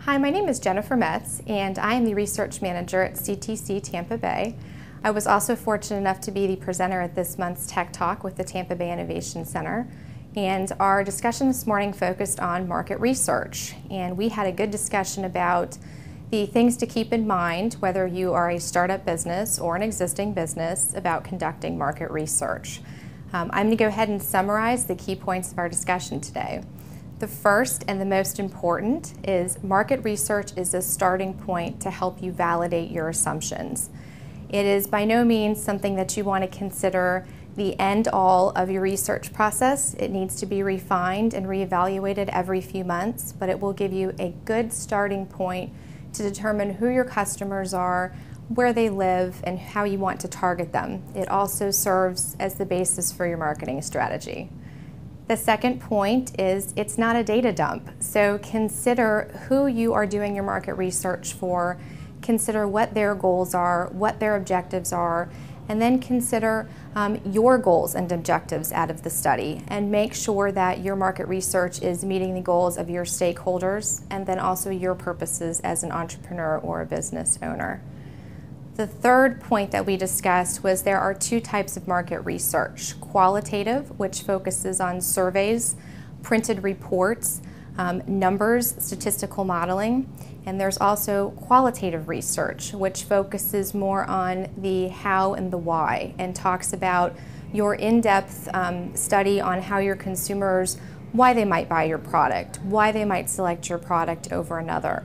Hi, my name is Jennifer Metz, and I am the Research Manager at CTC Tampa Bay. I was also fortunate enough to be the presenter at this month's Tech Talk with the Tampa Bay Innovation Center. And our discussion this morning focused on market research. And we had a good discussion about the things to keep in mind, whether you are a startup business or an existing business, about conducting market research. I'm going to go ahead and summarize the key points of our discussion today. The first and the most important is market research is a starting point to help you validate your assumptions. It is by no means something that you want to consider the end-all of your research process. It needs to be refined and reevaluated every few months, but it will give you a good starting point to determine who your customers are, where they live, and how you want to target them. It also serves as the basis for your marketing strategy. The second point is it's not a data dump, so consider who you are doing your market research for, consider what their goals are, what their objectives are, and then consider your goals and objectives out of the study, and make sure that your market research is meeting the goals of your stakeholders and then also your purposes as an entrepreneur or a business owner. The third point that we discussed was there are two types of market research: qualitative, which focuses on surveys, printed reports, numbers, statistical modeling, and there's also qualitative research, which focuses more on the how and the why, and talks about your in-depth study on how your consumers, why they might buy your product, why they might select your product over another.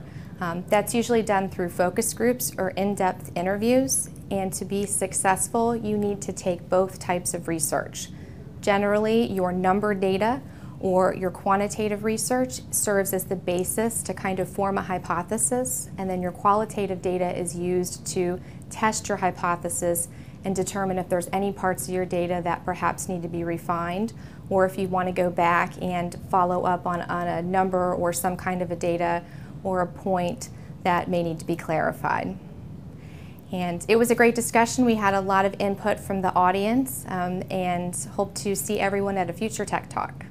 That's usually done through focus groups or in-depth interviews, and to be successful, you need to take both types of research. Generally, your number data or your quantitative research serves as the basis to kind of form a hypothesis, and then your qualitative data is used to test your hypothesis and determine if there's any parts of your data that perhaps need to be refined, or if you want to go back and follow up on a number or some kind of a data or a point that may need to be clarified. And it was a great discussion. We had a lot of input from the audience and hope to see everyone at a future Tech Talk.